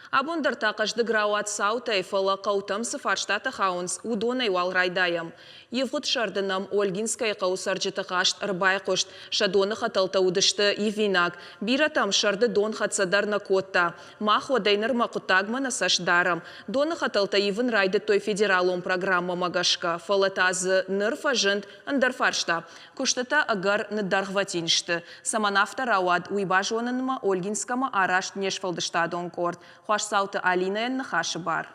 Абондарта қажды грауат саута эфала қаутамсы фарштата хаунс удонай вал райдаям. Евгут шардынам Ольгинская қаусаржыты қашт ырбай қошт шадоны хаталта удышты евинак. Биратам шарды дон хатсадар на котта. Мах вадайныр мақутагмана сашдарам. Доны хаталта евін райды той федералом программа магашка. Фалатазы ныр фажынд андар фаршта. Куштата агар надархватиншты. Саманавта рауад уйбажонынма Ольгинскама арашт нешфалдыштадон корт. Саута Алина нахаши бар.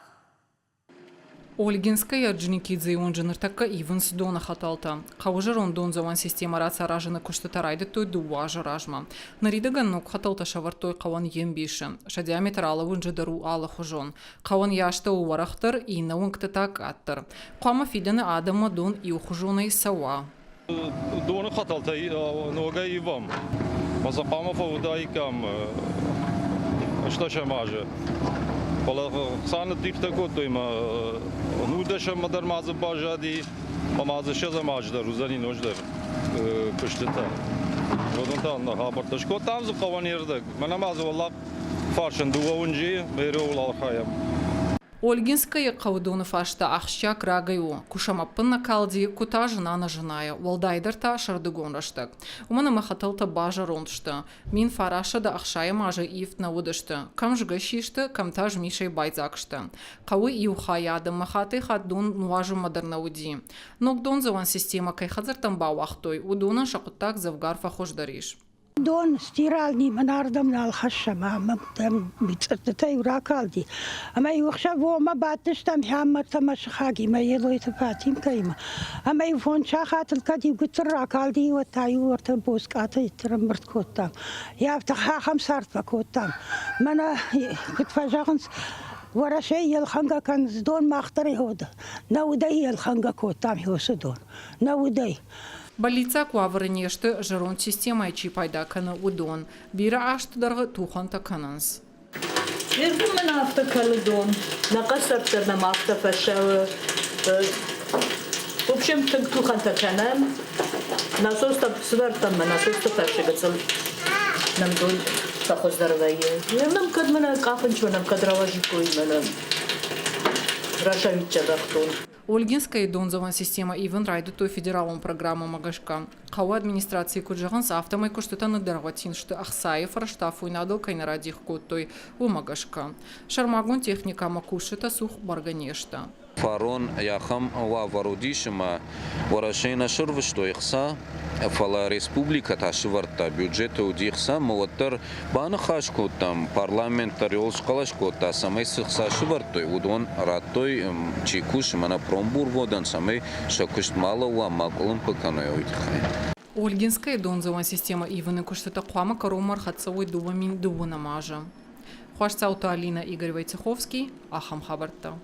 Ольгинская Джникидзе онжыныртакка ивенс дона хаталта. Қауыжыр ондон заван система раца ражыны куштатарайды той дуажы ражма. Наридаган нок хаталта шавартой қауан ембеші. Шадиаметр алы онжыдару алы хужон. Қауан яшта уварақтыр и науынктатак аттыр. Қама фидені адама дон и ухужонай сауа. Доны хаталта нога ивам. Маса қама фаудайкам. Что ще маже? Коли саме типтако то има нудеше мадар мазы бажади, мазы ще за маждар, узани нождар куштета. Родонтан на хабарташко там за каванирдак. Мене мазы валла фаршен дуаунжи, беру лалхаям. Ольгинская қаудоны фашта ахщак рагаю. Кушамаппынна калди кутажына нажыная. Валдайдарта шардыгон раштак. Умана махаталта бажа рондышты. Мин фараша да ахшая мажа ифт на удышты. Кам жга шишты, кам таж мишай байзакшты. Кауы иухаяды махаты хаддун нуажу мадарна уди. Нокдон заван система кай хазартан бауахтой. Удуна шакутак завгар фахождариш. Дон стиральный манардам на алхаша мама там бицаттай уракалди. Ама юхша вома батыш там хамма тамашхаги ма елой тапатим кайма. Ама юфон шахатл кади гутракалди ватай урта боската трамбрт коттам. Я втахам сартва коттам. Мана кутфажагынс ورشة يلخنجا كان زدون ما اختاري هودا نودي يلخنجا كوتام هوسدون نودي Больница куаврынешты жирон система ичи пайда каны удон. Бира ашты дарғы туханта кананс. Ерді мен авто калыдон, нақасаптар нам авто пашавы. В общем, туханта канам. Насоста свертам, насоста пашига цел. Нам дон пахоздарвайе. Нам кадмана кафанчо, нам кадраважикой, нам рашавича дахтон. Ольгинская донзован система ивен райды той федералом программа магашка. Қауа администрации куджаганс автомай куштатаны дарватиншты ахсаев раштафуй надал кайнарадих коттой у магашка. Шармагун техника макушета сух барганешта. Фарон яхам ва варудишима ворашейна шурвышто ихса фала республика ташварта бюджета удихса моваттар бана хашкотам парламентар олшкалашкота самай сыхса швартой удон раттой чикуш мана промбургодан самай шакуштмалова макулым пыканой ойдихай. Ольгинская донзован система ивены куштата қуама каромар хатсавой дубамин дубу намажа. Хуаш Саута Алина Игорь Войцеховский, Ахам Хабарта.